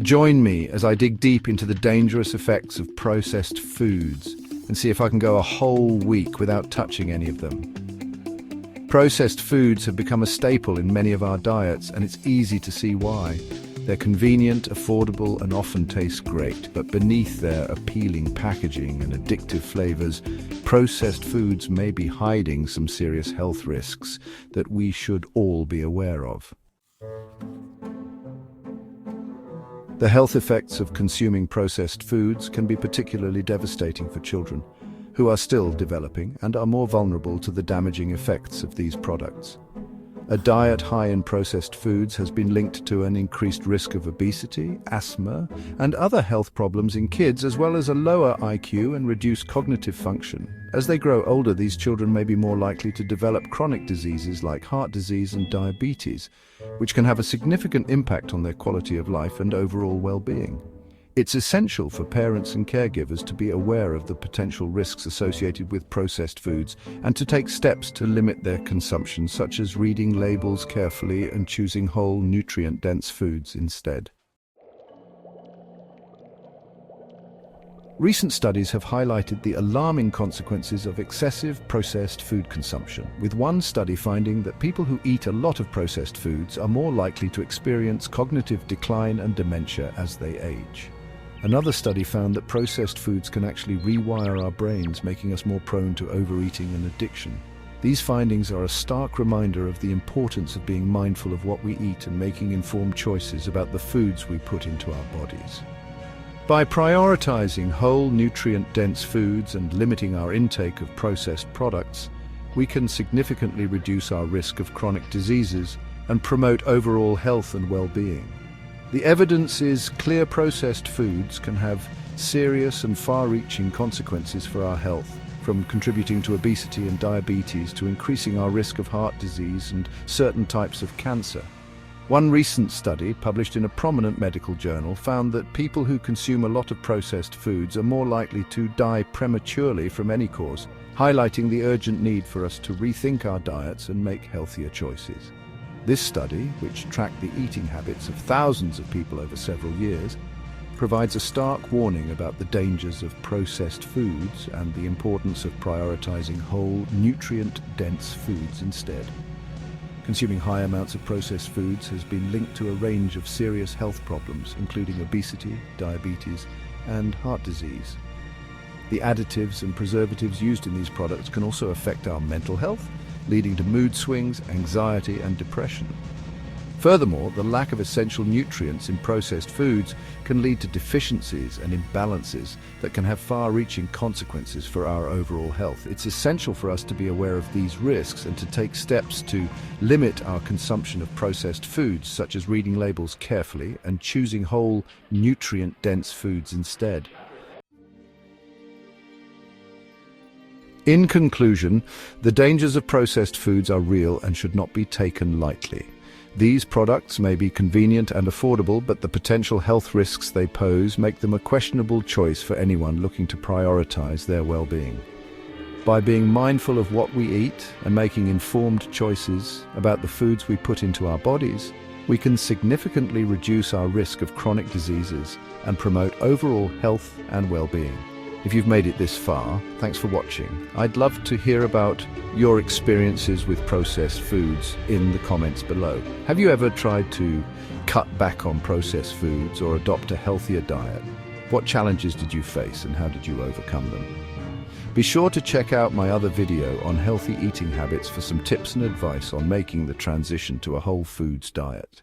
Join me as I dig deep into the dangerous effects of processed foods and see if I can go a whole week without touching any of them. Processed foods have become a staple in many of our diets, and it's easy to see why. They're convenient, affordable, and often taste great, but beneath their appealing packaging and addictive flavors, processed foods may be hiding some serious health risks that we should all be aware of. The health effects of consuming processed foods can be particularly devastating for children, who are still developing and are more vulnerable to the damaging effects of these products. A diet high in processed foods has been linked to an increased risk of obesity, asthma, and other health problems in kids, as well as a lower IQ and reduced cognitive function. As they grow older, these children may be more likely to develop chronic diseases like heart disease and diabetes, which can have a significant impact on their quality of life and overall well-being. It's essential for parents and caregivers to be aware of the potential risks associated with processed foods and to take steps to limit their consumption, such as reading labels carefully and choosing whole, nutrient-dense foods instead. Recent studies have highlighted the alarming consequences of excessive processed food consumption, with one study finding that people who eat a lot of processed foods are more likely to experience cognitive decline and dementia as they age. Another study found that processed foods can actually rewire our brains, making us more prone to overeating and addiction. These findings are a stark reminder of the importance of being mindful of what we eat and making informed choices about the foods we put into our bodies. By prioritizing whole, nutrient-dense foods and limiting our intake of processed products, we can significantly reduce our risk of chronic diseases and promote overall health and well-being. The evidence is clear: processed foods can have serious and far-reaching consequences for our health, from contributing to obesity and diabetes to increasing our risk of heart disease and certain types of cancer. One recent study, published in a prominent medical journal, found that people who consume a lot of processed foods are more likely to die prematurely from any cause, highlighting the urgent need for us to rethink our diets and make healthier choices. This study, which tracked the eating habits of thousands of people over several years, provides a stark warning about the dangers of processed foods and the importance of prioritizing whole, nutrient-dense foods instead. Consuming high amounts of processed foods has been linked to a range of serious health problems, including obesity, diabetes, and heart disease. The additives and preservatives used in these products can also affect our mental health, leading to mood swings, anxiety, and depression. Furthermore, the lack of essential nutrients in processed foods can lead to deficiencies and imbalances that can have far-reaching consequences for our overall health. It's essential for us to be aware of these risks and to take steps to limit our consumption of processed foods, such as reading labels carefully and choosing whole, nutrient-dense foods instead. In conclusion, the dangers of processed foods are real and should not be taken lightly. These products may be convenient and affordable, but the potential health risks they pose make them a questionable choice for anyone looking to prioritize their well-being. By being mindful of what we eat and making informed choices about the foods we put into our bodies, we can significantly reduce our risk of chronic diseases and promote overall health and well-being. If you've made it this far, thanks for watching. I'd love to hear about your experiences with processed foods in the comments below. Have you ever tried to cut back on processed foods or adopt a healthier diet? What challenges did you face and how did you overcome them? Be sure to check out my other video on healthy eating habits for some tips and advice on making the transition to a whole foods diet.